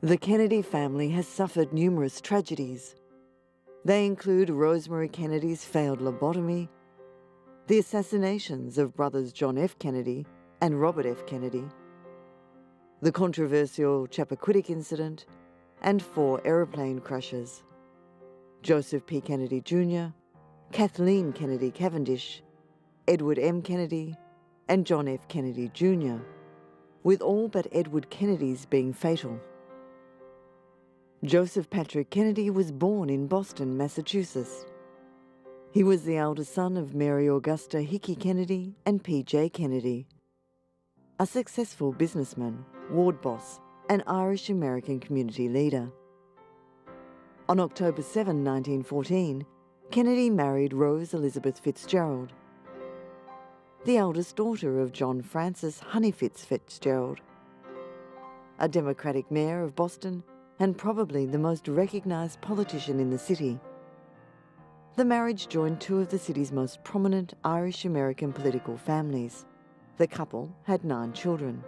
The Kennedy family has suffered numerous tragedies. They include Rosemary Kennedy's failed lobotomy, the assassinations of brothers John F. Kennedy and Robert F. Kennedy, the controversial Chappaquiddick incident, and 4 aeroplane crashes. Joseph P. Kennedy Jr., Kathleen Kennedy Cavendish, Edward M. Kennedy, and John F. Kennedy Jr., with all but Edward Kennedy's being fatal. Joseph Patrick Kennedy was born in Boston, Massachusetts. He was the eldest son of Mary Augusta Hickey Kennedy and P.J. Kennedy, a successful businessman, ward boss, and Irish-American community leader. On October 7, 1914, Kennedy married Rose Elizabeth Fitzgerald, the eldest daughter of John Francis Honeyfitz Fitzgerald, a Democratic mayor of Boston and probably the most recognised politician in the city. The marriage joined 2 of the city's most prominent Irish-American political families. The couple had 9 children.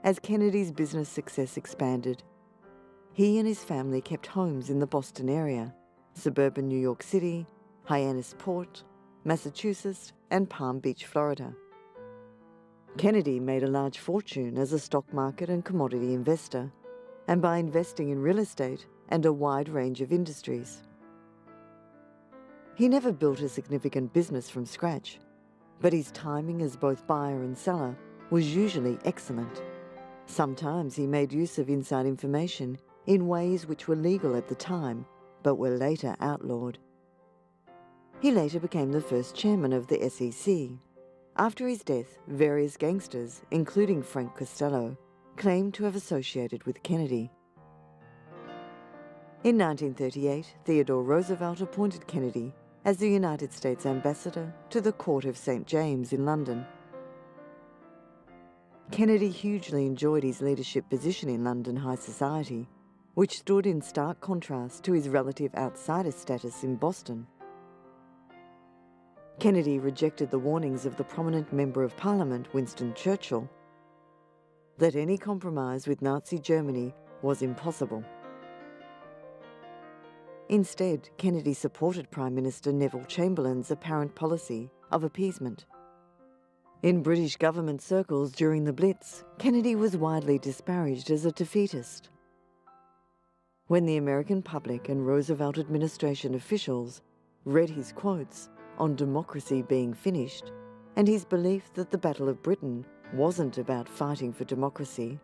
As Kennedy's business success expanded, he and his family kept homes in the Boston area, suburban New York City, Hyannisport, Massachusetts, and Palm Beach, Florida. Kennedy made a large fortune as a stock market and commodity investor, and by investing in real estate and a wide range of industries. He never built a significant business from scratch, but his timing as both buyer and seller was usually excellent. Sometimes he made use of inside information in ways which were legal at the time, but were later outlawed. He later became the first chairman of the SEC. After his death, various gangsters, including Frank Costello, claimed to have associated with Kennedy. In 1938, Theodore Roosevelt appointed Kennedy as the United States ambassador to the Court of St. James in London. Kennedy hugely enjoyed his leadership position in London high society, which stood in stark contrast to his relative outsider status in Boston. Kennedy rejected the warnings of the prominent Member of Parliament, Winston Churchill, that any compromise with Nazi Germany was impossible. Instead, Kennedy supported Prime Minister Neville Chamberlain's apparent policy of appeasement. In British government circles during the Blitz, Kennedy was widely disparaged as a defeatist. When the American public and Roosevelt administration officials read his quotes on democracy being finished and his belief that the Battle of Britain wasn't about fighting for democracy,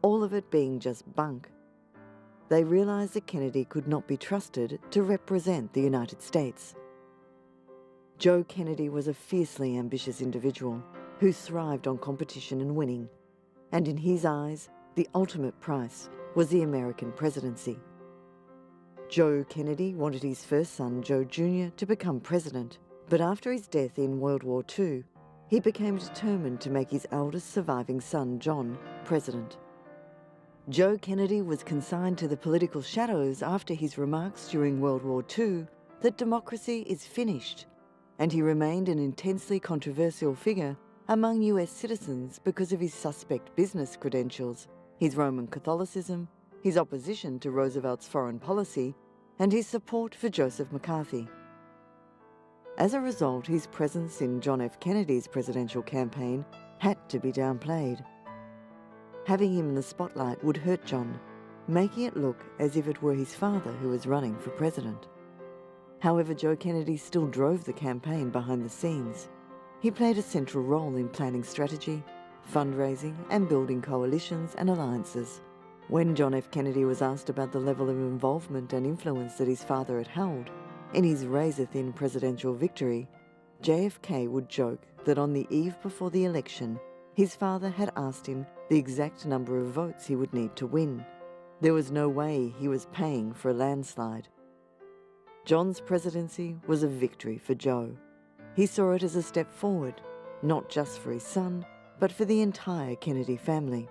all of it being just bunk, they realised that Kennedy could not be trusted to represent the United States. Joe Kennedy was a fiercely ambitious individual who thrived on competition and winning, and in his eyes, the ultimate price was the American presidency. Joe Kennedy wanted his first son, Joe Jr., to become president, but after his death in World War II, he became determined to make his eldest surviving son, John, president. Joe Kennedy was consigned to the political shadows after his remarks during World War II that democracy is finished, and he remained an intensely controversial figure among US citizens because of his suspect business credentials, his Roman Catholicism, his opposition to Roosevelt's foreign policy, and his support for Joseph McCarthy. As a result, his presence in John F. Kennedy's presidential campaign had to be downplayed. Having him in the spotlight would hurt John, making it look as if it were his father who was running for president. However, Joe Kennedy still drove the campaign behind the scenes. He played a central role in planning strategy, fundraising, and building coalitions and alliances. When John F. Kennedy was asked about the level of involvement and influence that his father had held in his razor-thin presidential victory, JFK would joke that on the eve before the election, his father had asked him the exact number of votes he would need to win. There was no way he was paying for a landslide. John's presidency was a victory for Joe. He saw it as a step forward, not just for his son, but for the entire Kennedy family.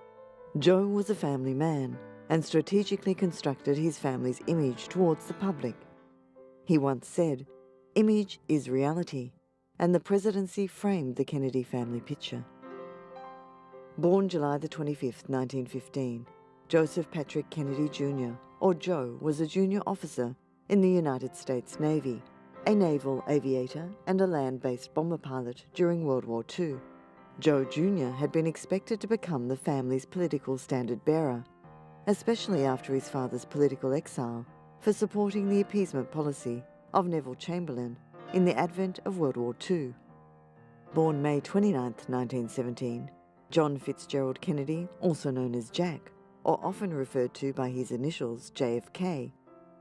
Joe was a family man and strategically constructed his family's image towards the public. He once said, "Image is reality," and the presidency framed the Kennedy family picture. Born July the 25th, 1915, Joseph Patrick Kennedy Jr., or Joe, was a junior officer in the United States Navy, a naval aviator and a land-based bomber pilot during World War II. Joe Jr. had been expected to become the family's political standard-bearer, especially after his father's political exile for supporting the appeasement policy of Neville Chamberlain in the advent of World War II. Born May 29, 1917, John Fitzgerald Kennedy, also known as Jack, or often referred to by his initials JFK,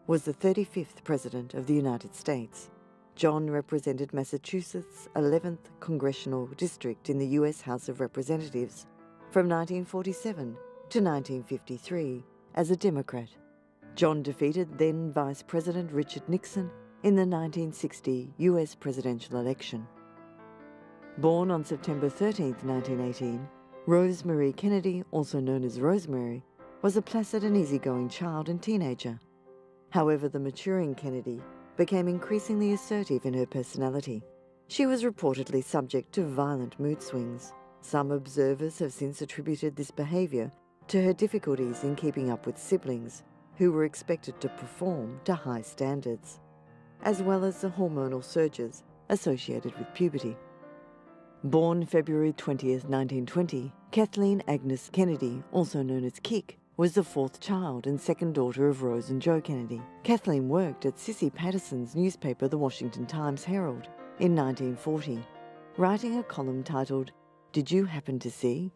was the 35th President of the United States. John represented Massachusetts' 11th Congressional District in the U.S. House of Representatives from 1947 to 1953 as a Democrat. John defeated then Vice President Richard Nixon in the 1960 U.S. presidential election. Born on September 13, 1918, Rose Marie Kennedy, also known as Rosemary, was a placid and easygoing child and teenager. However, the maturing Kennedy became increasingly assertive in her personality. She was reportedly subject to violent mood swings. Some observers have since attributed this behaviour to her difficulties in keeping up with siblings, who were expected to perform to high standards, as well as the hormonal surges associated with puberty. Born February 20, 1920, Kathleen Agnes Kennedy, also known as Kick, was the fourth child and second daughter of Rose and Joe Kennedy. Kathleen worked at Sissy Patterson's newspaper, the Washington Times-Herald, in 1940, writing a column titled, "Did You Happen to See?"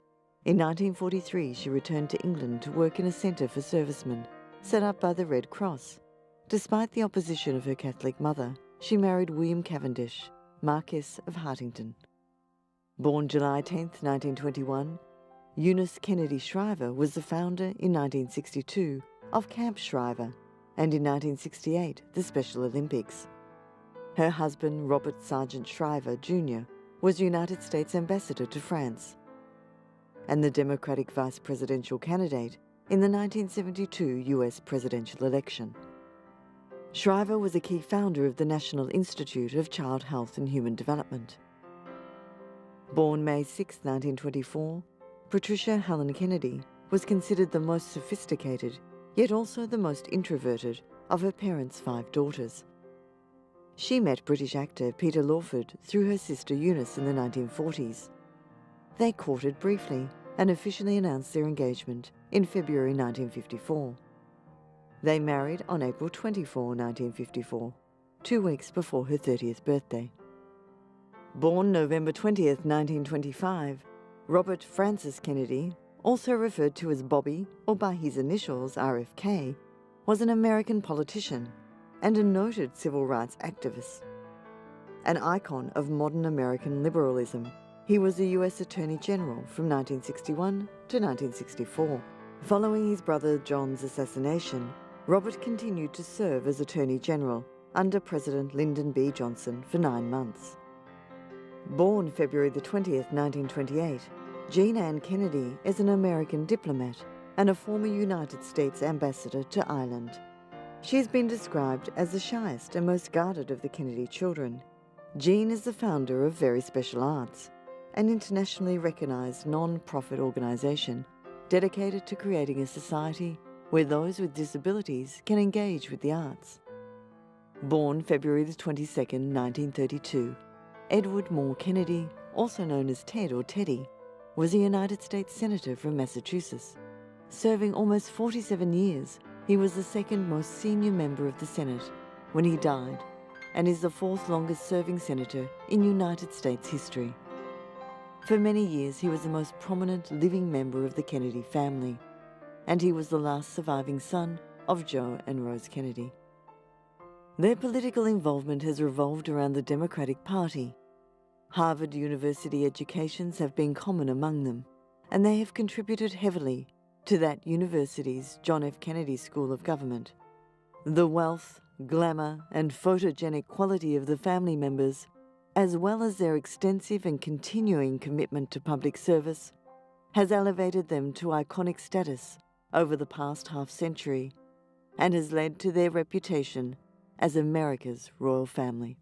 In 1943, she returned to England to work in a centre for servicemen, set up by the Red Cross. Despite the opposition of her Catholic mother, she married William Cavendish, Marquess of Hartington. Born July 10, 1921, Eunice Kennedy Shriver was the founder in 1962 of Camp Shriver and in 1968 the Special Olympics. Her husband, Robert Sargent Shriver Jr., was United States Ambassador to France and the Democratic vice presidential candidate in the 1972 US presidential election. Shriver was a key founder of the National Institute of Child Health and Human Development. Born May 6, 1924, Patricia Helen Kennedy was considered the most sophisticated, yet also the most introverted, of her parents' 5 daughters. She met British actor Peter Lawford through her sister Eunice in the 1940s. They courted briefly and officially announced their engagement in February 1954. They married on April 24, 1954, 2 weeks before her 30th birthday. Born November 20th, 1925, Robert Francis Kennedy, also referred to as Bobby or by his initials RFK, was an American politician and a noted civil rights activist. An icon of modern American liberalism, he was a US Attorney General from 1961 to 1964. Following his brother John's assassination, Robert continued to serve as Attorney General under President Lyndon B. Johnson for 9 months. Born February 20th, 1928, Jean Ann Kennedy is an American diplomat and a former United States ambassador to Ireland. She has been described as the shyest and most guarded of the Kennedy children. Jean is the founder of Very Special Arts, an internationally recognised non-profit organisation dedicated to creating a society where those with disabilities can engage with the arts. Born February 22nd, 1932, Edward Moore Kennedy, also known as Ted or Teddy, was a United States Senator from Massachusetts. Serving almost 47 years, he was the second most senior member of the Senate when he died, and is the 4th longest serving senator in United States history. For many years, he was the most prominent living member of the Kennedy family, and he was the last surviving son of Joe and Rose Kennedy. Their political involvement has revolved around the Democratic Party. Harvard University educations have been common among them, and they have contributed heavily to that university's John F. Kennedy School of Government. The wealth, glamour, and photogenic quality of the family members, as well as their extensive and continuing commitment to public service, has elevated them to iconic status over the past half-century and has led to their reputation as America's royal family.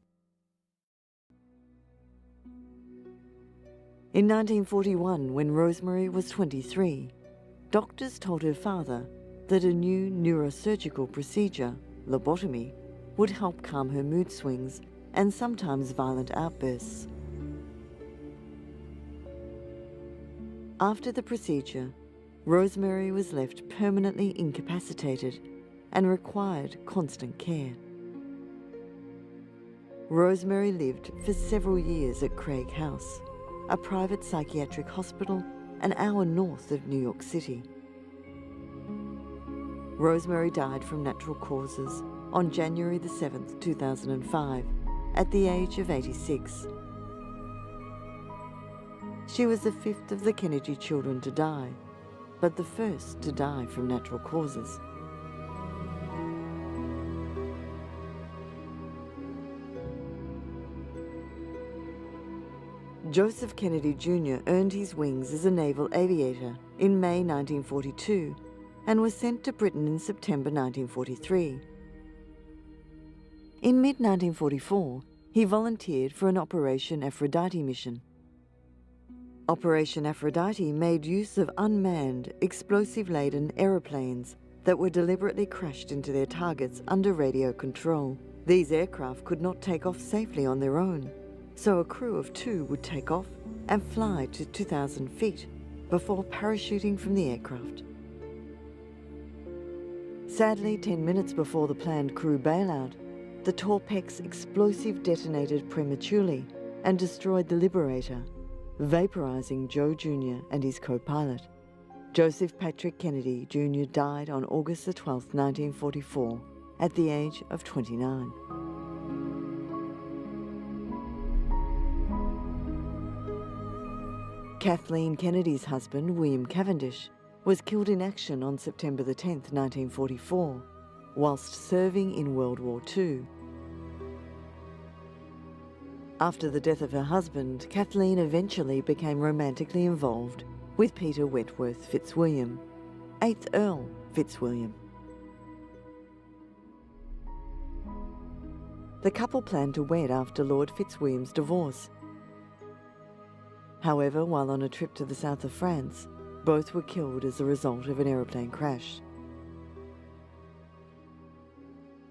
In 1941, when Rosemary was 23, doctors told her father that a new neurosurgical procedure, lobotomy, would help calm her mood swings and sometimes violent outbursts. After the procedure, Rosemary was left permanently incapacitated and required constant care. Rosemary lived for several years at Craig House, a private psychiatric hospital an hour north of New York City. Rosemary died from natural causes on January the 7th, 2005, at the age of 86. She was the fifth of the Kennedy children to die, but the first to die from natural causes. Joseph Kennedy Jr. earned his wings as a naval aviator in May 1942 and was sent to Britain in September 1943. In mid-1944, he volunteered for an Operation Aphrodite mission. Operation Aphrodite made use of unmanned, explosive-laden aeroplanes that were deliberately crashed into their targets under radio control. These aircraft could not take off safely on their own, so a crew of 2 would take off and fly to 2,000 feet before parachuting from the aircraft. Sadly, 10 minutes before the planned crew bailout, the Torpex explosive detonated prematurely and destroyed the Liberator, vaporizing Joe Jr. and his co-pilot. Joseph Patrick Kennedy Jr. died on August 12, 1944, at the age of 29. Kathleen Kennedy's husband, William Cavendish, was killed in action on September 10, 1944, whilst serving in World War II. After the death of her husband, Kathleen eventually became romantically involved with Peter Wentworth Fitzwilliam, 8th Earl Fitzwilliam. The couple planned to wed after Lord Fitzwilliam's divorce. However, while on a trip to the south of France, both were killed as a result of an aeroplane crash.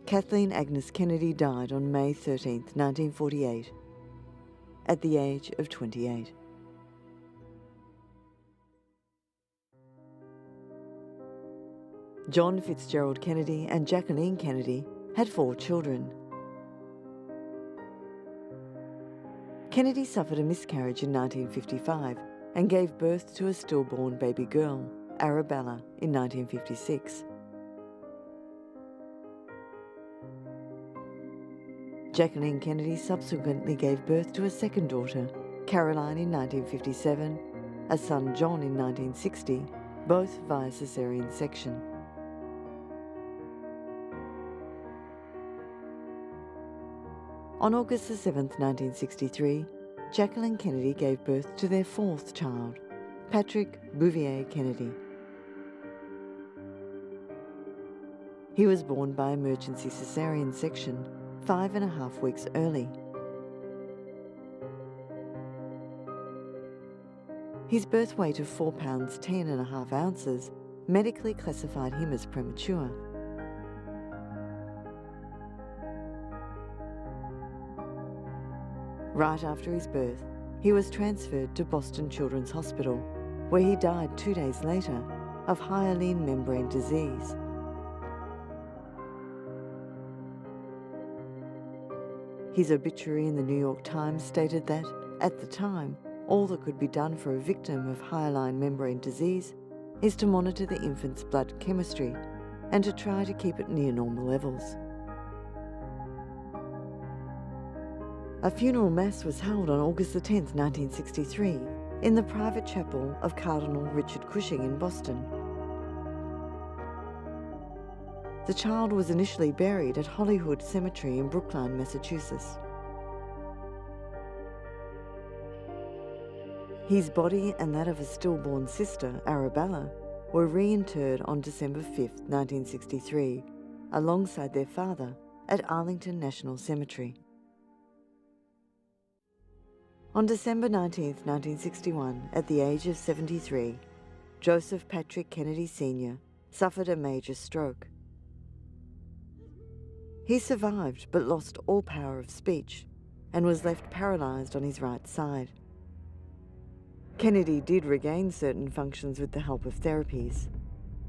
Kathleen Agnes Kennedy died on May 13, 1948, at the age of 28. John Fitzgerald Kennedy and Jacqueline Kennedy had 4 children. Kennedy suffered a miscarriage in 1955 and gave birth to a stillborn baby girl, Arabella, in 1956. Jacqueline Kennedy subsequently gave birth to a second daughter, Caroline, in 1957, a son, John, in 1960, both via caesarean section. On August 7, 1963, Jacqueline Kennedy gave birth to their 4th child, Patrick Bouvier Kennedy. He was born by emergency caesarean section 5.5 weeks early. His birth weight of 4 pounds 10.5 ounces medically classified him as premature. Right after his birth, he was transferred to Boston Children's Hospital, where he died 2 days later of hyaline membrane disease. His obituary in the New York Times stated that, at the time, all that could be done for a victim of hyaline membrane disease is to monitor the infant's blood chemistry and to try to keep it near normal levels. A funeral mass was held on August 10, 1963, in the private chapel of Cardinal Richard Cushing in Boston. The child was initially buried at Hollywood Cemetery in Brookline, Massachusetts. His body and that of his stillborn sister, Arabella, were reinterred on December 5, 1963, alongside their father at Arlington National Cemetery. On December 19, 1961, at the age of 73, Joseph Patrick Kennedy Sr., suffered a major stroke. He survived but lost all power of speech and was left paralysed on his right side. Kennedy did regain certain functions with the help of therapies.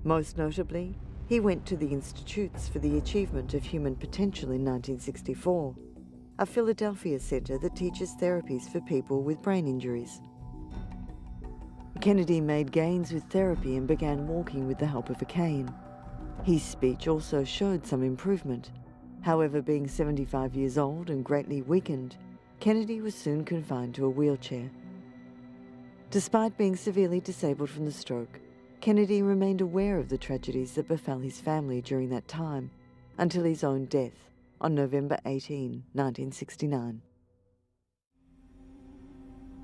Most notably, he went to the Institutes for the Achievement of Human Potential in 1964, a Philadelphia centre that teaches therapies for people with brain injuries. Kennedy made gains with therapy and began walking with the help of a cane. His speech also showed some improvement. However, being 75 years old and greatly weakened, Kennedy was soon confined to a wheelchair. Despite being severely disabled from the stroke, Kennedy remained aware of the tragedies that befell his family during that time until his own death on November 18, 1969.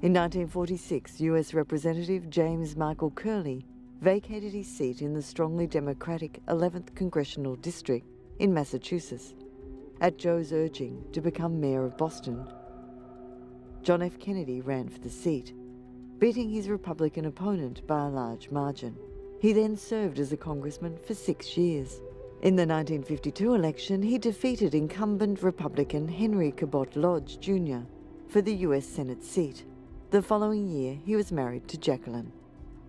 In 1946, US Representative James Michael Curley vacated his seat in the strongly Democratic 11th Congressional District in Massachusetts, at Joe's urging to become mayor of Boston. John F. Kennedy ran for the seat, beating his Republican opponent by a large margin. He then served as a congressman for 6 years. In the 1952 election, he defeated incumbent Republican Henry Cabot Lodge, Jr. for the US Senate seat. The following year, he was married to Jacqueline.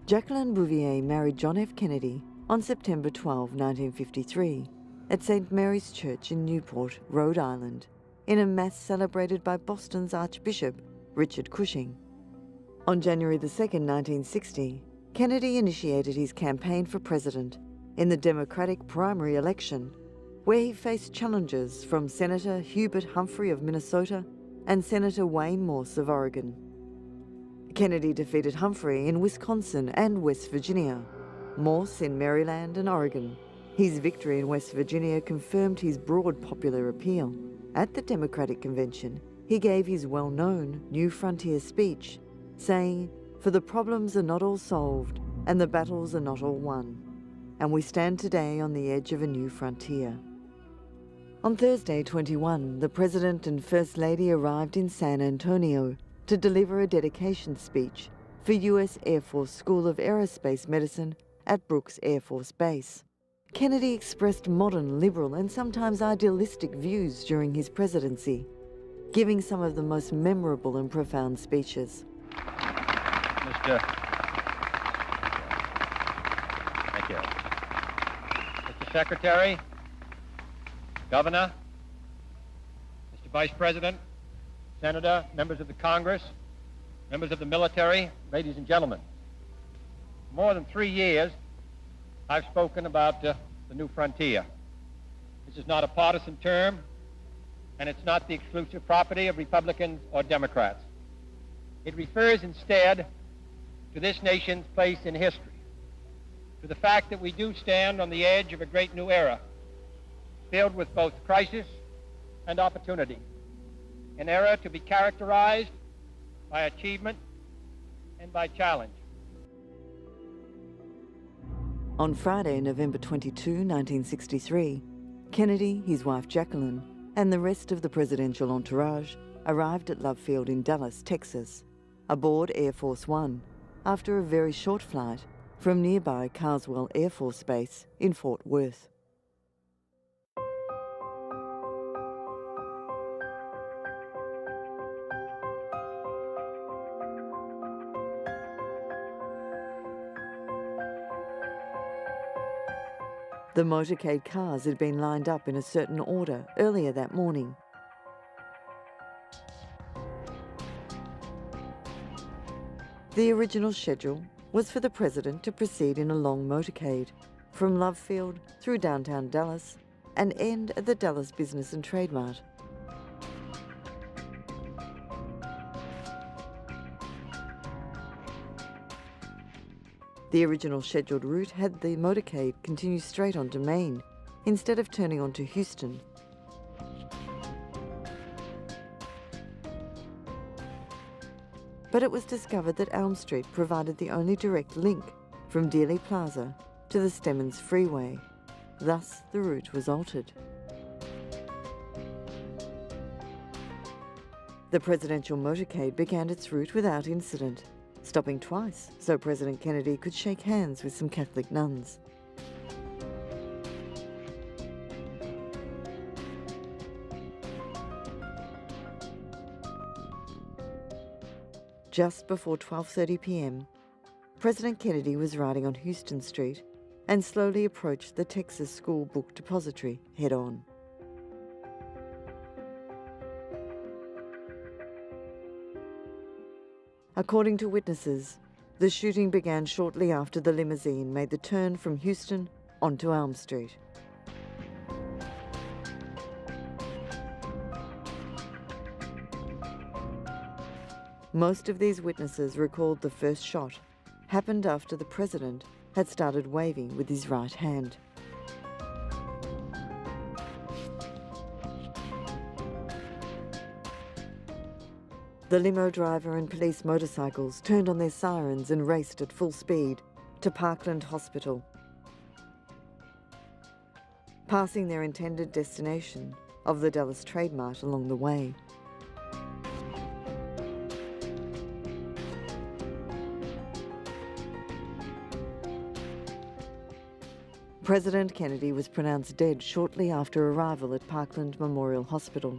Jacqueline Bouvier married John F. Kennedy on September 12, 1953, at St. Mary's Church in Newport, Rhode Island, in a mass celebrated by Boston's Archbishop Richard Cushing. On January 2, 1960, Kennedy initiated his campaign for president in the Democratic primary election, where he faced challengers from Senator Hubert Humphrey of Minnesota and Senator Wayne Morse of Oregon. Kennedy defeated Humphrey in Wisconsin and West Virginia, Morse in Maryland and Oregon. His victory in West Virginia confirmed his broad popular appeal. At the Democratic convention, he gave his well-known New Frontier speech, saying, "For the problems are not all solved, and the battles are not all won, and we stand today on the edge of a new frontier." On Thursday, 21, the President and First Lady arrived in San Antonio to deliver a dedication speech for US Air Force School of Aerospace Medicine at Brooks Air Force Base. Kennedy expressed modern, liberal, and sometimes idealistic views during his presidency, giving some of the most memorable and profound speeches. Mr. Thank you. Mr. Secretary, Governor, Mr. Vice President, Senator, members of the Congress, members of the military, ladies and gentlemen. For more than 3 years, I've spoken about the new frontier. This is not a partisan term, and it's not the exclusive property of Republicans or Democrats. It refers instead to this nation's place in history, to the fact that we do stand on the edge of a great new era, filled with both crisis and opportunity, an era to be characterized by achievement and by challenge. On Friday, November 22, 1963, Kennedy, his wife Jacqueline, and the rest of the presidential entourage arrived at Love Field in Dallas, Texas, aboard Air Force One, after a very short flight from nearby Carswell Air Force Base in Fort Worth. The motorcade cars had been lined up in a certain order earlier that morning. The original schedule was for the President to proceed in a long motorcade from Love Field through downtown Dallas and end at the Dallas Business and Trade Mart. The original scheduled route had the motorcade continue straight on to Maine, instead of turning onto Houston. But it was discovered that Elm Street provided the only direct link from Dealey Plaza to the Stemmons Freeway. Thus, the route was altered. The presidential motorcade began its route without incident. stopping twice so President Kennedy could shake hands with some Catholic nuns. Just before 12:30 p.m, President Kennedy was riding on Houston Street and slowly approached the Texas School Book Depository head-on. According to witnesses, the shooting began shortly after the limousine made the turn from Houston onto Elm Street. Most of these witnesses recalled the first shot happened after the president had started waving with his right hand. The limo driver and police motorcycles turned on their sirens and raced at full speed to Parkland Hospital, passing their intended destination of the Dallas Trade Mart along the way. President Kennedy was pronounced dead shortly after arrival at Parkland Memorial Hospital.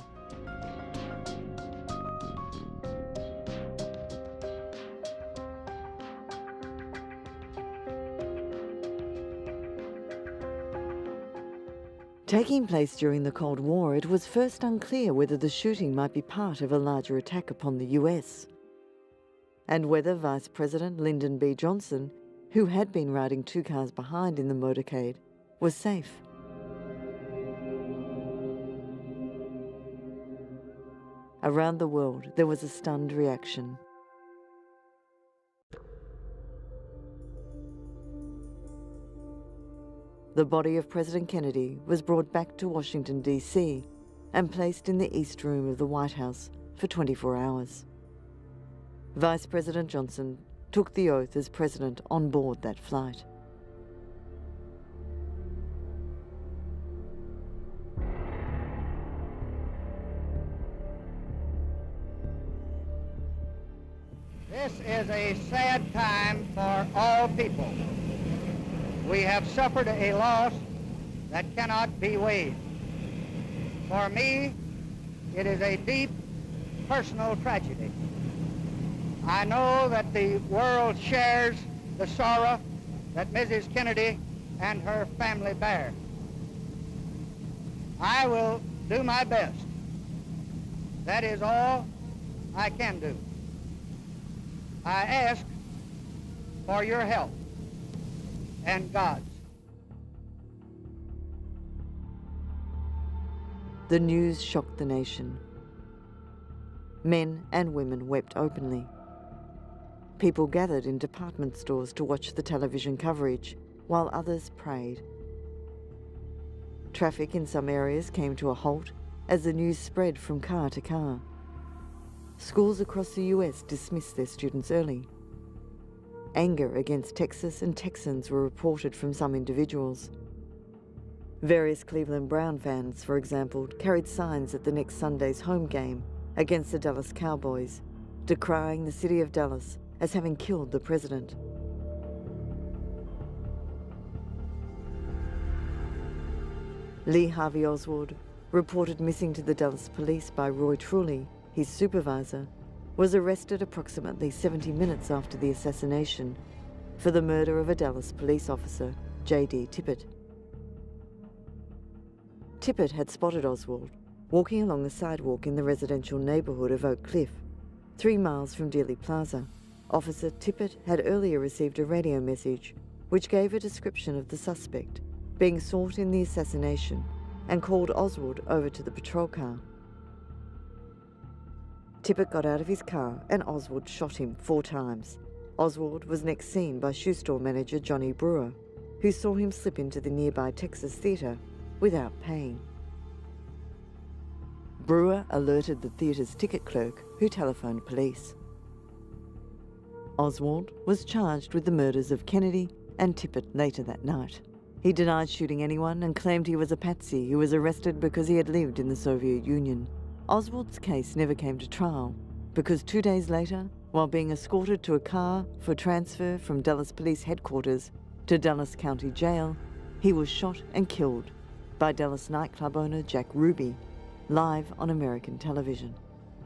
Taking place during the Cold War, it was first unclear whether the shooting might be part of a larger attack upon the US, and whether Vice President Lyndon B. Johnson, who had been riding 2 cars behind in the motorcade, was safe. Around the world, there was a stunned reaction. The body of President Kennedy was brought back to Washington, D.C. and placed in the East Room of the White House for 24 hours. Vice President Johnson took the oath as president on board that flight. This is a sad time for all people. We have suffered a loss that cannot be weighed. For me, it is a deep personal tragedy. I know that the world shares the sorrow that Mrs. Kennedy and her family bear. I will do my best. That is all I can do. I ask for your help and God's. The news shocked the nation. Men and women wept openly. People gathered in department stores to watch the television coverage, while others prayed. Traffic in some areas came to a halt as the news spread from car to car. Schools across the US dismissed their students early. Anger against Texas and Texans were reported from some individuals. Various Cleveland Brown fans, for example, carried signs at the next Sunday's home game against the Dallas Cowboys, decrying the city of Dallas as having killed the president. Lee Harvey Oswald, reported missing to the Dallas police by Roy Trulley, his supervisor, was arrested approximately 70 minutes after the assassination for the murder of a Dallas police officer, J.D. Tippit. Tippit had spotted Oswald walking along the sidewalk in the residential neighborhood of Oak Cliff, 3 miles from Dealey Plaza. Officer Tippit had earlier received a radio message which gave a description of the suspect being sought in the assassination and called Oswald over to the patrol car. Tippit got out of his car and Oswald shot him 4 times. Oswald was next seen by shoe store manager Johnny Brewer, who saw him slip into the nearby Texas Theatre without paying. Brewer alerted the theatre's ticket clerk, who telephoned police. Oswald was charged with the murders of Kennedy and Tippit later that night. He denied shooting anyone and claimed he was a patsy who was arrested because he had lived in the Soviet Union. Oswald's case never came to trial because 2 days later, while being escorted to a car for transfer from Dallas Police Headquarters to Dallas County Jail, he was shot and killed by Dallas nightclub owner Jack Ruby, live on American television.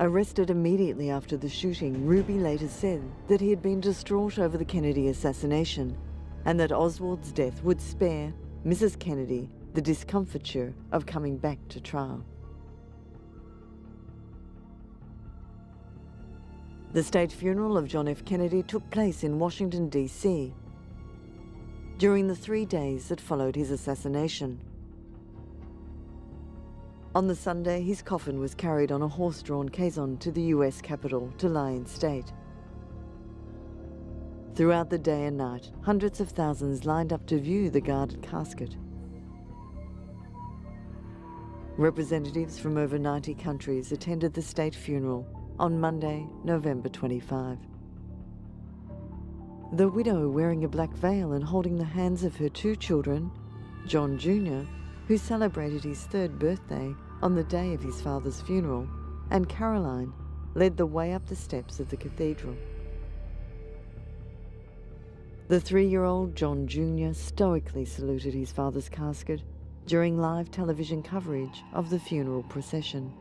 Arrested immediately after the shooting, Ruby later said that he had been distraught over the Kennedy assassination and that Oswald's death would spare Mrs. Kennedy the discomfiture of coming back to trial. The state funeral of John F. Kennedy took place in Washington, D.C. during the 3 days that followed his assassination. On the Sunday, his coffin was carried on a horse-drawn caisson to the U.S. Capitol to lie in state. Throughout the day and night, hundreds of thousands lined up to view the guarded casket. Representatives from over 90 countries attended the state funeral on Monday, November 25. The widow, wearing a black veil and holding the hands of her 2 children, John Jr., who celebrated his 3rd birthday on the day of his father's funeral, and Caroline, led the way up the steps of the cathedral. The 3-year-old John Jr. stoically saluted his father's casket during live television coverage of the funeral procession.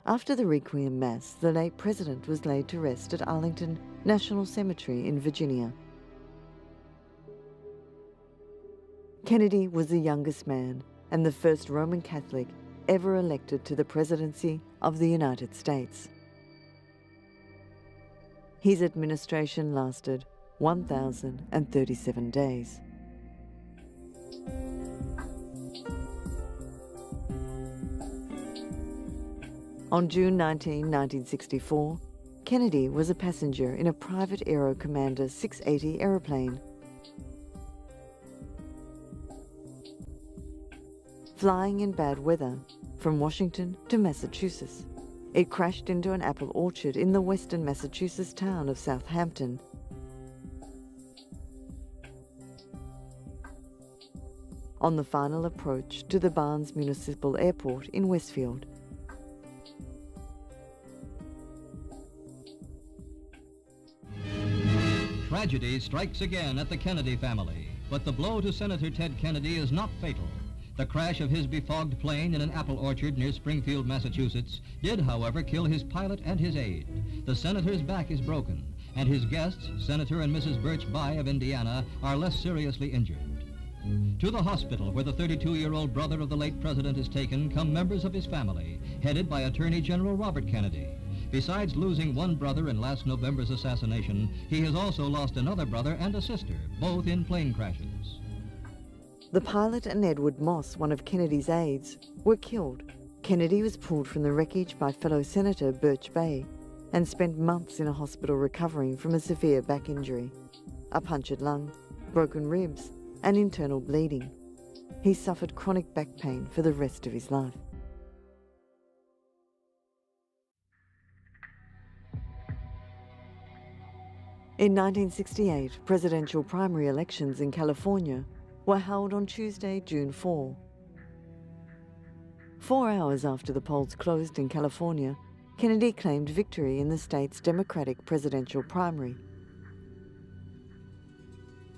After the Requiem Mass, the late president was laid to rest at Arlington National Cemetery in Virginia. Kennedy was the youngest man and the first Roman Catholic ever elected to the presidency of the United States. His administration lasted 1,037 days. On June 19, 1964, Kennedy was a passenger in a private Aero Commander 680 aeroplane. Flying in bad weather from Washington to Massachusetts, it crashed into an apple orchard in the western Massachusetts town of Southampton. On the final approach to the Barnes Municipal Airport in Westfield, tragedy strikes again at the Kennedy family, but the blow to Senator Ted Kennedy is not fatal. The crash of his befogged plane in an apple orchard near Springfield, Massachusetts, did, however, kill his pilot and his aide. The senator's back is broken, and his guests, Senator and Mrs. Birch Bayh of Indiana, are less seriously injured. To the hospital where the 32-year-old brother of the late president is taken come members of his family, headed by Attorney General Robert Kennedy. Besides losing one brother in last November's assassination, he has also lost another brother and a sister, both in plane crashes. The pilot and Edward Moss, one of Kennedy's aides, were killed. Kennedy was pulled from the wreckage by fellow Senator Birch Bayh and spent months in a hospital recovering from a severe back injury, a punctured lung, broken ribs, and internal bleeding. He suffered chronic back pain for the rest of his life. In 1968, presidential primary elections in California were held on Tuesday, June 4. 4 hours after the polls closed in California, Kennedy claimed victory in the state's Democratic presidential primary.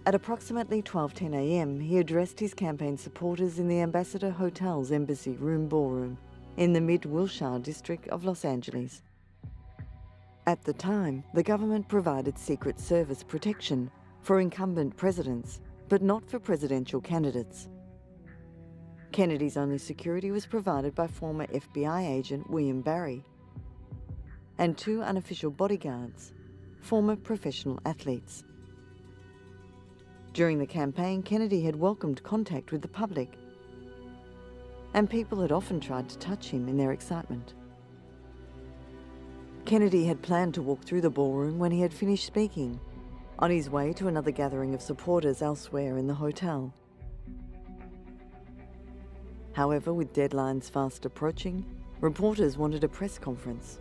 At approximately 12:10 a.m., he addressed his campaign supporters in the Ambassador Hotel's Embassy Room Ballroom in the Mid-Wilshire district of Los Angeles. At the time, the government provided Secret Service protection for incumbent presidents, but not for presidential candidates. Kennedy's only security was provided by former FBI agent William Barry and 2 unofficial bodyguards, former professional athletes. During the campaign, Kennedy had welcomed contact with the public, and people had often tried to touch him in their excitement. Kennedy had planned to walk through the ballroom when he had finished speaking, on his way to another gathering of supporters elsewhere in the hotel. However, with deadlines fast approaching, reporters wanted a press conference.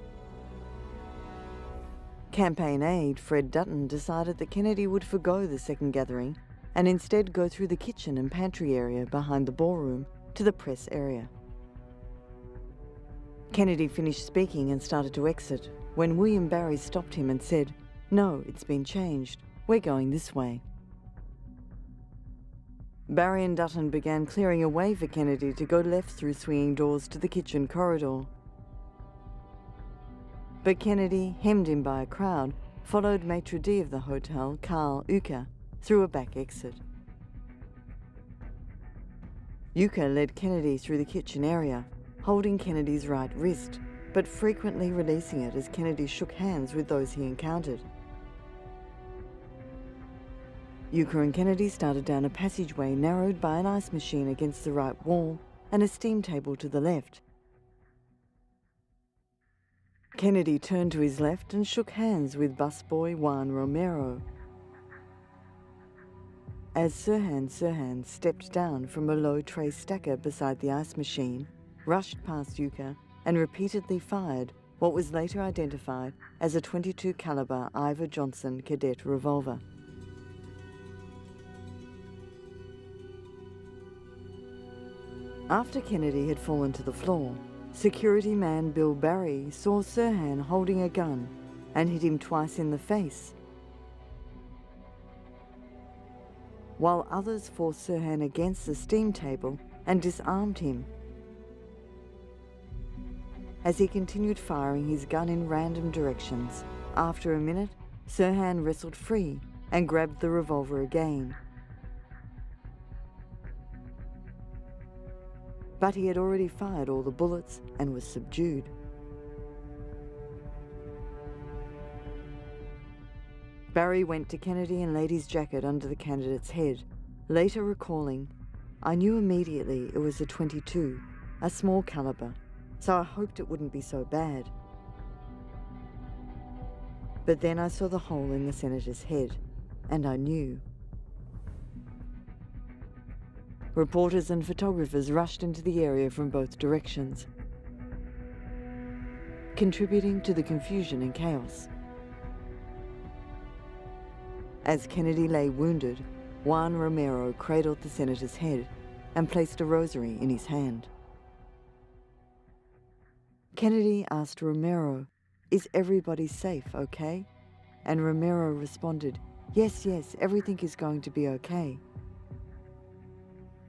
Campaign aide Fred Dutton decided that Kennedy would forgo the second gathering and instead go through the kitchen and pantry area behind the ballroom to the press area. Kennedy finished speaking and started to exit when William Barry stopped him and said, "No, it's been changed. We're going this way." Barry and Dutton began clearing a way for Kennedy to go left through swinging doors to the kitchen corridor. But Kennedy, hemmed in by a crowd, followed maitre d' of the hotel, Carl Uecker, through a back exit. Uecker led Kennedy through the kitchen area, holding Kennedy's right wrist, but frequently releasing it as Kennedy shook hands with those he encountered. Uecker and Kennedy started down a passageway narrowed by an ice machine against the right wall and a steam table to the left. Kennedy turned to his left and shook hands with busboy Juan Romero. As Sirhan Sirhan stepped down from a low tray stacker beside the ice machine, rushed past Uecker and repeatedly fired what was later identified as a .22 caliber Ivor Johnson cadet revolver. After Kennedy had fallen to the floor, security man Bill Barry saw Sirhan holding a gun and hit him twice in the face, while others forced Sirhan against the steam table and disarmed him. As he continued firing his gun in random directions, after a minute, Sirhan wrestled free and grabbed the revolver again. But he had already fired all the bullets and was subdued. Barry went to Kennedy and laid his jacket under the candidate's head, later recalling, "I knew immediately it was a .22, a small caliber, so I hoped it wouldn't be so bad. But then I saw the hole in the senator's head, and I knew." Reporters and photographers rushed into the area from both directions, contributing to the confusion and chaos. As Kennedy lay wounded, Juan Romero cradled the senator's head and placed a rosary in his hand. Kennedy asked Romero, "Is everybody safe, okay?" And Romero responded, Yes, everything is going to be okay."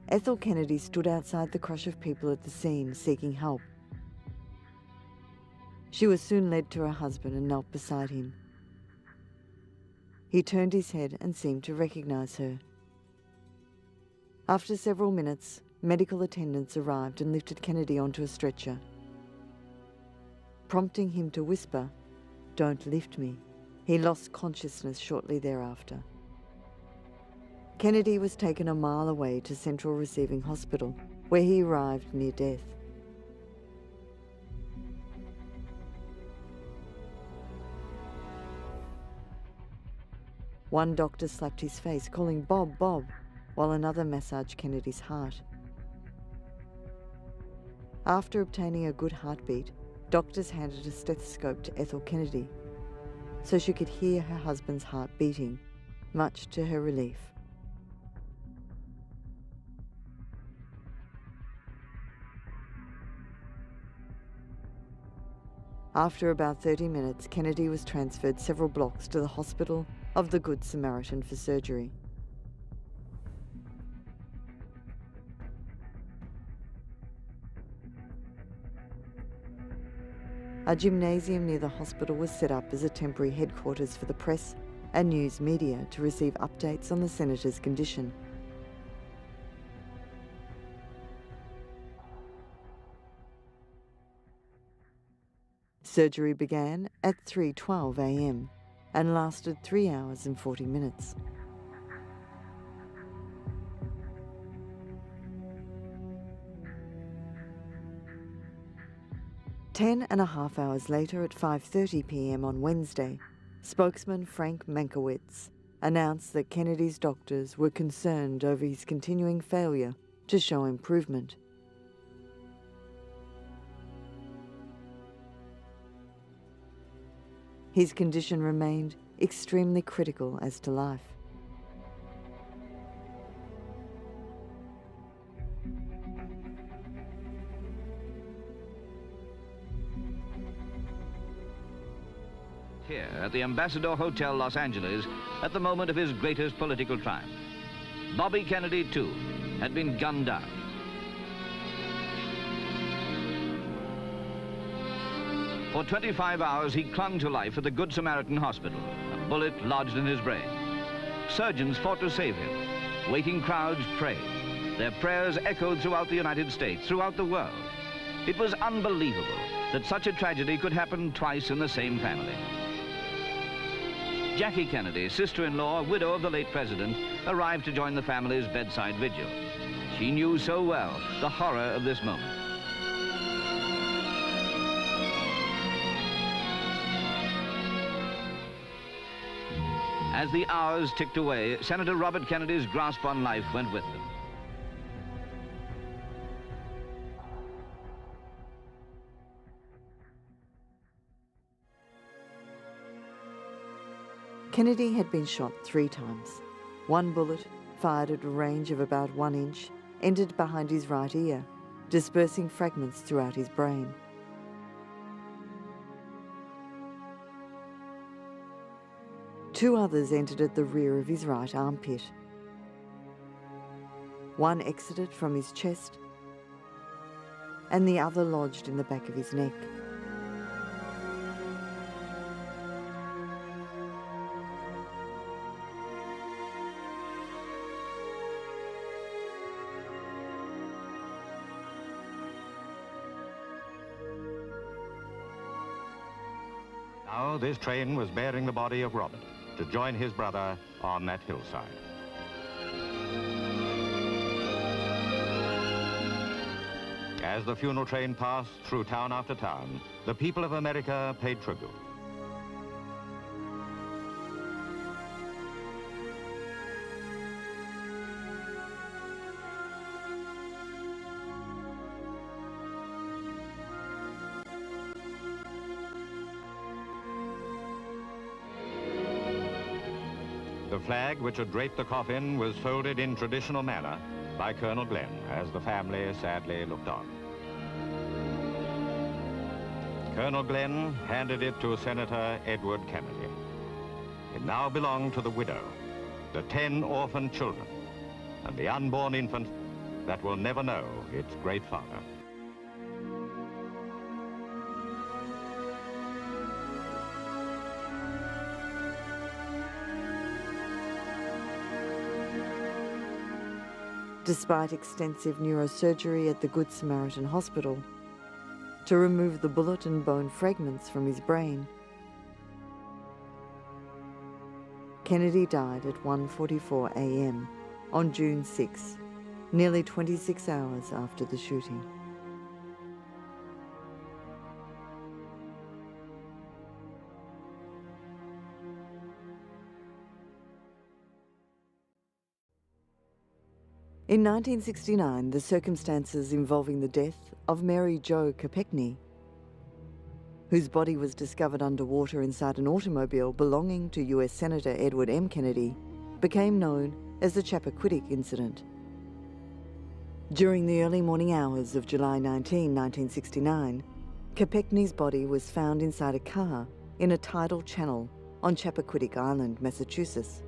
Ethel Kennedy stood outside the crush of people at the scene, seeking help. She was soon led to her husband and knelt beside him. He turned his head and seemed to recognize her. After several minutes, medical attendants arrived and lifted Kennedy onto a stretcher, prompting him to whisper, "Don't lift me." He lost consciousness shortly thereafter. Kennedy was taken a mile away to Central Receiving Hospital, where he arrived near death. One doctor slapped his face, calling Bob, Bob, while another massaged Kennedy's heart. After obtaining a good heartbeat, doctors handed a stethoscope to Ethel Kennedy, so she could hear her husband's heart beating, much to her relief. After about 30 minutes, Kennedy was transferred several blocks to the Hospital of the Good Samaritan for surgery. A gymnasium near the hospital was set up as a temporary headquarters for the press and news media to receive updates on the senator's condition. Surgery began at 3:12 a.m. and lasted 3 hours and 40 minutes. Ten and a half hours later at 5:30 p.m. on Wednesday, spokesman Frank Mankiewicz announced that Kennedy's doctors were concerned over his continuing failure to show improvement. His condition remained extremely critical as to life. Here at the Ambassador Hotel, Los Angeles, at the moment of his greatest political triumph. Bobby Kennedy, too, had been gunned down. For 25 hours, he clung to life at the Good Samaritan Hospital, a bullet lodged in his brain. Surgeons fought to save him. Waiting crowds prayed. Their prayers echoed throughout the United States, throughout the world. It was unbelievable that such a tragedy could happen twice in the same family. Jackie Kennedy, sister-in-law, widow of the late president, arrived to join the family's bedside vigil. She knew so well the horror of this moment. As the hours ticked away, Senator Robert Kennedy's grasp on life went with them. Kennedy had been shot 3 times. One bullet, fired at a range of about 1 inch, entered behind his right ear, dispersing fragments throughout his brain. Two others entered at the rear of his right armpit. One exited from his chest, and the other lodged in the back of his neck. Now this train was bearing the body of Robert to join his brother on that hillside. As the funeral train passed through town after town, the people of America paid tribute. The flag which had draped the coffin was folded in traditional manner by Colonel Glenn as the family sadly looked on. Colonel Glenn handed it to Senator Edward Kennedy. It now belonged to the widow, the 10 orphan children, and the unborn infant that will never know its great father. Despite extensive neurosurgery at the Good Samaritan Hospital to remove the bullet and bone fragments from his brain, Kennedy died at 1:44 a.m. on June 6, nearly 26 hours after the shooting. In 1969, the circumstances involving the death of Mary Jo Kopechne, whose body was discovered underwater inside an automobile belonging to US Senator Edward M. Kennedy, became known as the Chappaquiddick incident. During the early morning hours of July 19, 1969, Kopechne's body was found inside a car in a tidal channel on Chappaquiddick Island, Massachusetts.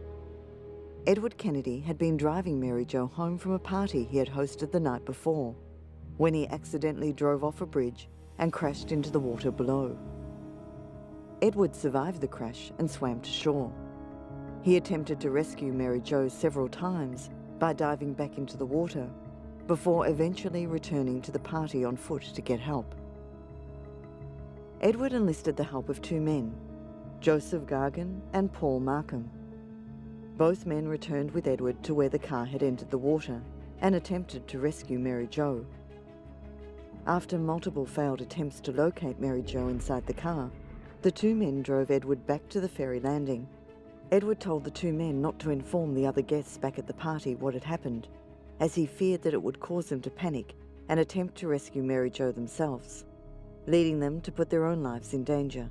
Edward Kennedy had been driving Mary Jo home from a party he had hosted the night before, when he accidentally drove off a bridge and crashed into the water below. Edward survived the crash and swam to shore. He attempted to rescue Mary Jo several times by diving back into the water, before eventually returning to the party on foot to get help. Edward enlisted the help of 2 men, Joseph Gargan and Paul Markham. Both men returned with Edward to where the car had entered the water and attempted to rescue Mary Jo. After multiple failed attempts to locate Mary Jo inside the car, the 2 men drove Edward back to the ferry landing, Edward told the two men not to inform the other guests back at the party what had happened, as he feared that it would cause them to panic and attempt to rescue Mary Jo themselves, leading them to put their own lives in danger.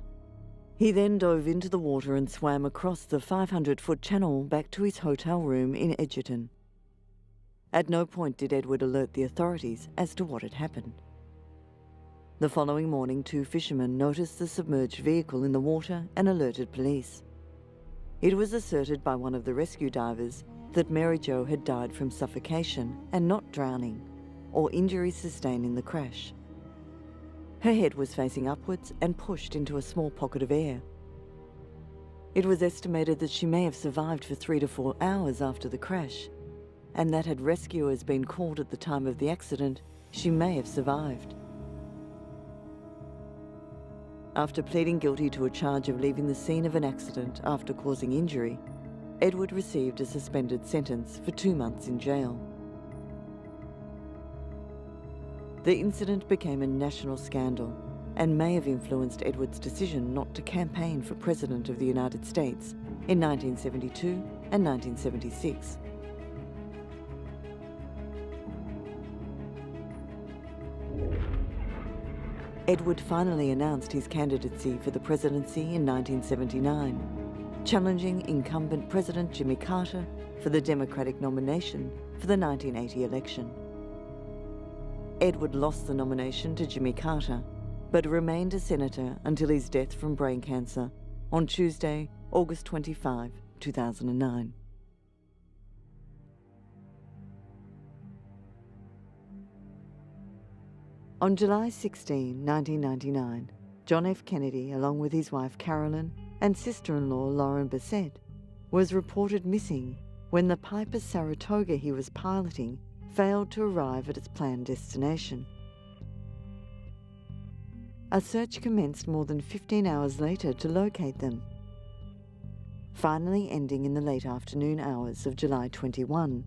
He then dove into the water and swam across the 500-foot channel back to his hotel room in Edgerton. At no point did Edward alert the authorities as to what had happened. The following morning, two fishermen noticed the submerged vehicle in the water and alerted police. It was asserted by one of the rescue divers that Mary Jo had died from suffocation and not drowning, or injuries sustained in the crash. Her head was facing upwards and pushed into a small pocket of air. It was estimated that she may have survived for 3 to 4 hours after the crash, and that had rescuers been called at the time of the accident, she may have survived. After pleading guilty to a charge of leaving the scene of an accident after causing injury, Edward received a suspended sentence for 2 months in jail. The incident became a national scandal and may have influenced Edward's decision not to campaign for President of the United States in 1972 and 1976. Edward finally announced his candidacy for the presidency in 1979, challenging incumbent President Jimmy Carter for the Democratic nomination for the 1980 election. Edward lost the nomination to Jimmy Carter, but remained a senator until his death from brain cancer on Tuesday, August 25, 2009. On July 16, 1999, John F. Kennedy, along with his wife Carolyn and sister-in-law Lauren Bassett, was reported missing when the Piper Saratoga he was piloting failed to arrive at its planned destination. A search commenced more than 15 hours later to locate them, finally ending in the late afternoon hours of July 21,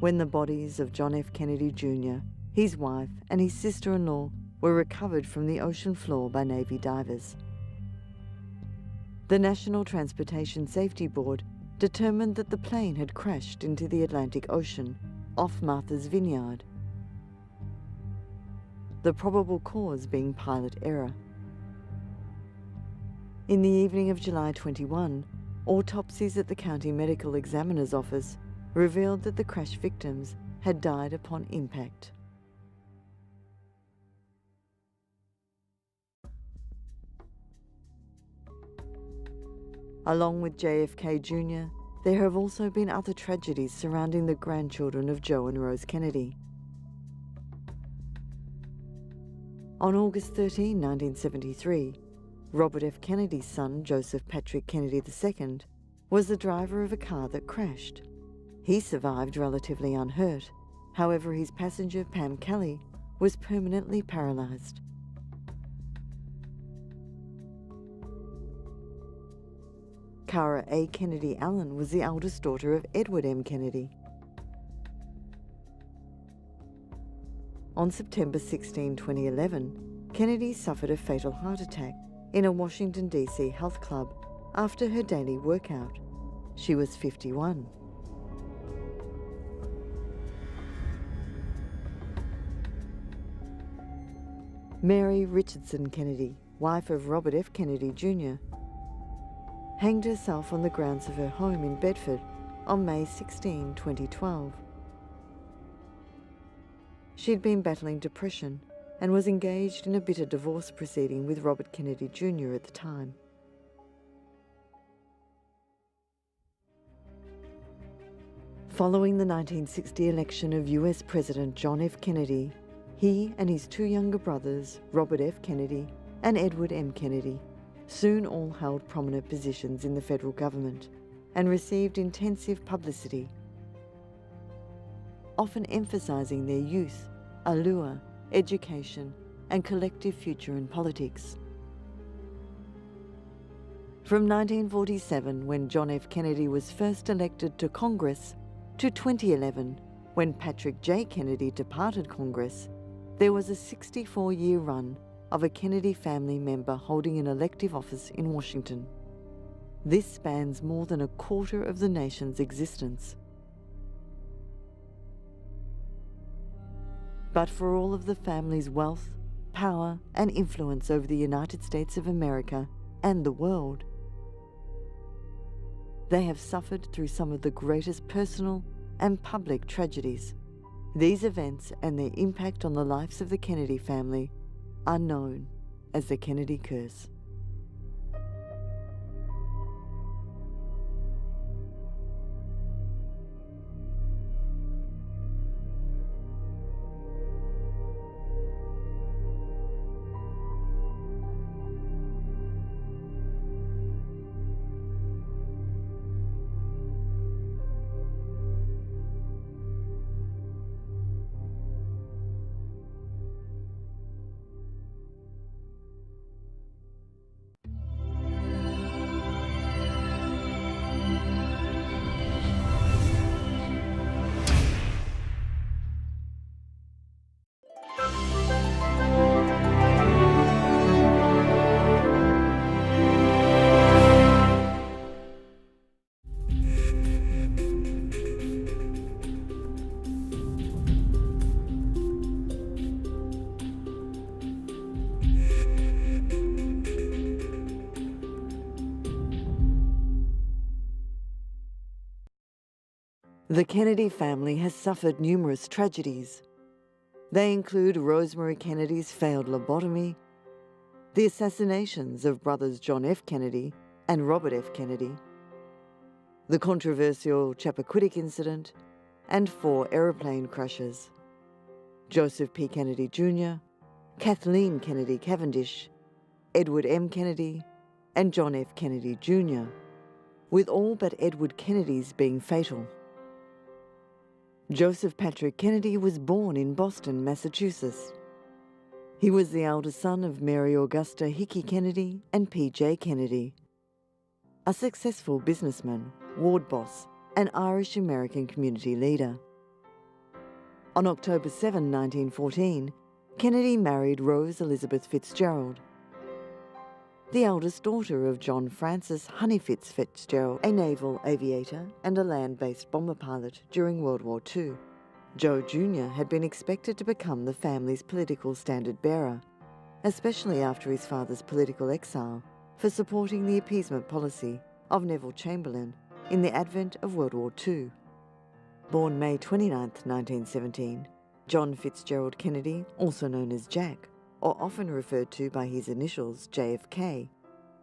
when the bodies of John F. Kennedy Jr., his wife and his sister-in-law were recovered from the ocean floor by Navy divers. The National Transportation Safety Board determined that the plane had crashed into the Atlantic Ocean off Martha's Vineyard, the probable cause being pilot error. In the evening of July 21, autopsies at the County Medical Examiner's Office revealed that the crash victims had died upon impact. Along with JFK Jr., there have also been other tragedies surrounding the grandchildren of Joe and Rose Kennedy. On August 13, 1973, Robert F. Kennedy's son, Joseph Patrick Kennedy II, was the driver of a car that crashed. He survived relatively unhurt. However, his passenger, Pam Kelly, was permanently paralysed. Cara A. Kennedy Allen was the eldest daughter of Edward M. Kennedy. On September 16, 2011, Kennedy suffered a fatal heart attack in a Washington, D.C. health club after her daily workout. She was 51. Mary Richardson Kennedy, wife of Robert F. Kennedy Jr., hanged herself on the grounds of her home in Bedford on May 16, 2012. She had been battling depression and was engaged in a bitter divorce proceeding with Robert Kennedy Jr. at the time. Following the 1960 election of US President John F. Kennedy, he and his two younger brothers, Robert F. Kennedy and Edward M. Kennedy, soon all held prominent positions in the federal government and received intensive publicity, often emphasizing their youth, allure, education, and collective future in politics. From 1947, when John F. Kennedy was first elected to Congress, to 2011, when Patrick J. Kennedy departed Congress, there was a 64-year run of a Kennedy family member holding an elective office in Washington. This spans more than a quarter of the nation's existence. But for all of the family's wealth, power, and influence over the United States of America and the world, they have suffered through some of the greatest personal and public tragedies. These events and their impact on the lives of the Kennedy family are known as the Kennedy Curse. The Kennedy family has suffered numerous tragedies. They include Rosemary Kennedy's failed lobotomy, the assassinations of brothers John F. Kennedy and Robert F. Kennedy, the controversial Chappaquiddick incident, and 4 aeroplane crashes. Joseph P. Kennedy Jr., Kathleen Kennedy Cavendish, Edward M. Kennedy, and John F. Kennedy Jr., with all but Edward Kennedy's being fatal. Joseph Patrick Kennedy was born in Boston, Massachusetts. He was the eldest son of Mary Augusta Hickey Kennedy and P.J. Kennedy. A successful businessman, ward boss, and Irish-American community leader. On October 7, 1914, Kennedy married Rose Elizabeth Fitzgerald, the eldest daughter of John Francis Honeyfitz Fitzgerald, a naval aviator and a land-based bomber pilot during World War II. Joe Jr. had been expected to become the family's political standard-bearer, especially after his father's political exile for supporting the appeasement policy of Neville Chamberlain in the advent of World War II. Born May 29, 1917, John Fitzgerald Kennedy, also known as Jack, or often referred to by his initials JFK,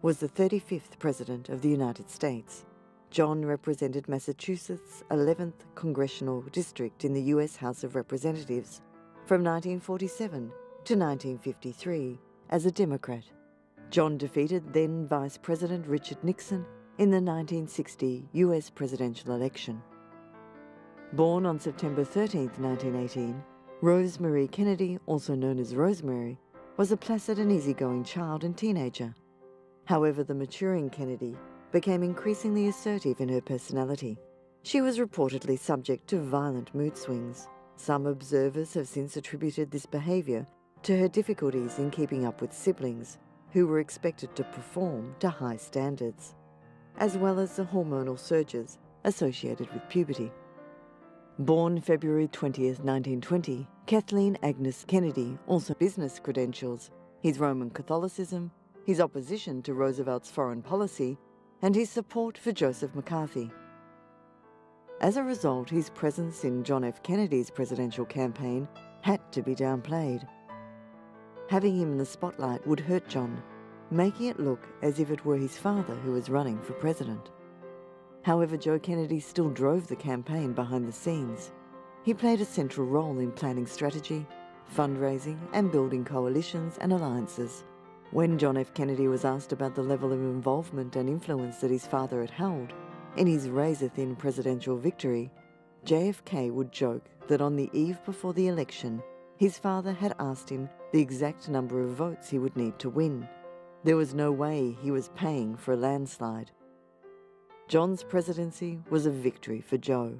was the 35th President of the United States. John represented Massachusetts' 11th Congressional District in the U.S. House of Representatives from 1947 to 1953 as a Democrat. John defeated then Vice President Richard Nixon in the 1960 U.S. presidential election. Born on September 13, 1918, Rose Marie Kennedy, also known as Rosemary, was a placid and easygoing child and teenager. However, the maturing Kennedy became increasingly assertive in her personality. She was reportedly subject to violent mood swings. Some observers have since attributed this behaviour to her difficulties in keeping up with siblings, who were expected to perform to high standards, as well as the hormonal surges associated with puberty. Born February 20, 1920, Kathleen Agnes Kennedy, also business credentials, his Roman Catholicism, his opposition to Roosevelt's foreign policy, and his support for Joseph McCarthy. As a result, his presence in John F. Kennedy's presidential campaign had to be downplayed. Having him in the spotlight would hurt John, making it look as if it were his father who was running for president. However, Joe Kennedy still drove the campaign behind the scenes. He played a central role in planning strategy, fundraising, and building coalitions and alliances. When John F. Kennedy was asked about the level of involvement and influence that his father had held in his razor-thin presidential victory, JFK would joke that on the eve before the election, his father had asked him the exact number of votes he would need to win. There was no way he was paying for a landslide. John's presidency was a victory for Joe.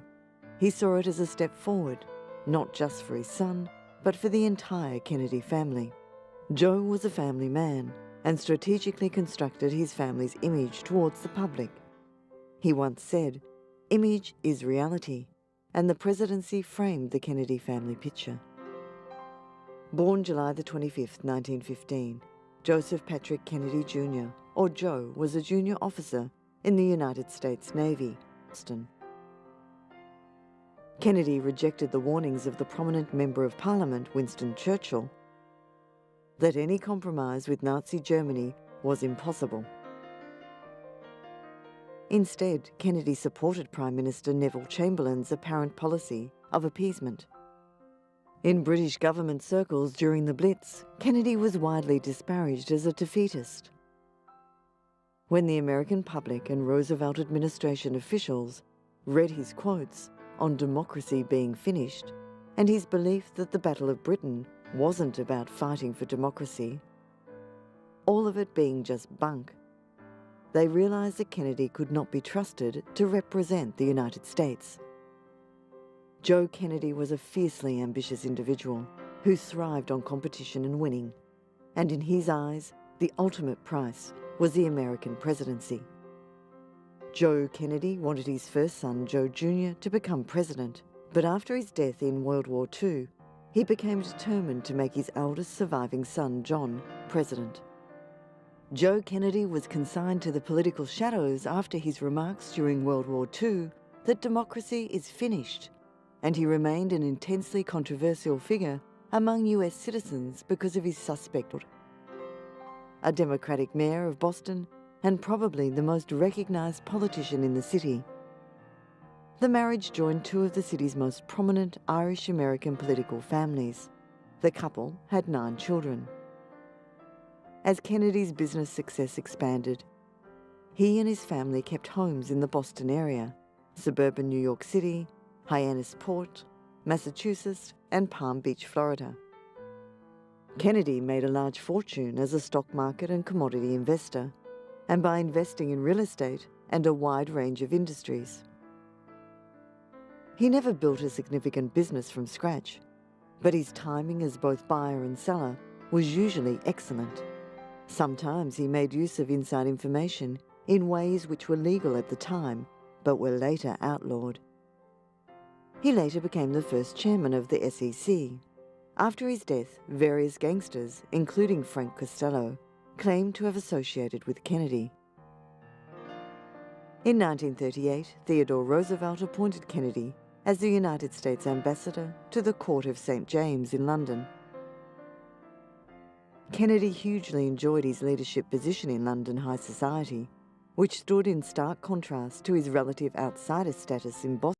He saw it as a step forward, not just for his son, but for the entire Kennedy family. Joe was a family man and strategically constructed his family's image towards the public. He once said, "Image is reality," and the presidency framed the Kennedy family picture. Born July the 25th, 1915, Joseph Patrick Kennedy Jr., or Joe, was a junior officer in the United States Navy, Boston. Kennedy rejected the warnings of the prominent Member of Parliament, Winston Churchill, that any compromise with Nazi Germany was impossible. Instead, Kennedy supported Prime Minister Neville Chamberlain's apparent policy of appeasement. In British government circles during the Blitz, Kennedy was widely disparaged as a defeatist. When the American public and Roosevelt administration officials read his quotes on democracy being finished and his belief that the Battle of Britain wasn't about fighting for democracy, all of it being just bunk, they realised that Kennedy could not be trusted to represent the United States. Joe Kennedy was a fiercely ambitious individual who thrived on competition and winning, and in his eyes, the ultimate price was the American presidency. Joe Kennedy wanted his first son, Joe Jr., to become president, but after his death in World War II, he became determined to make his eldest surviving son, John, president. Joe Kennedy was consigned to the political shadows after his remarks during World War II that democracy is finished, and he remained an intensely controversial figure among US citizens because of his suspect. A Democratic mayor of Boston and probably the most recognised politician in the city. The marriage joined two of the city's most prominent Irish-American political families. The couple had 9 children. As Kennedy's business success expanded, he and his family kept homes in the Boston area, suburban New York City, Hyannisport, Massachusetts, and Palm Beach, Florida. Kennedy made a large fortune as a stock market and commodity investor, and by investing in real estate and a wide range of industries. He never built a significant business from scratch, but his timing as both buyer and seller was usually excellent. Sometimes he made use of inside information in ways which were legal at the time, but were later outlawed. He later became the first chairman of the SEC. After his death, various gangsters, including Frank Costello, claimed to have associated with Kennedy. In 1938, Theodore Roosevelt appointed Kennedy as the United States ambassador to the Court of St. James in London. Kennedy hugely enjoyed his leadership position in London high society, which stood in stark contrast to his relative outsider status in Boston.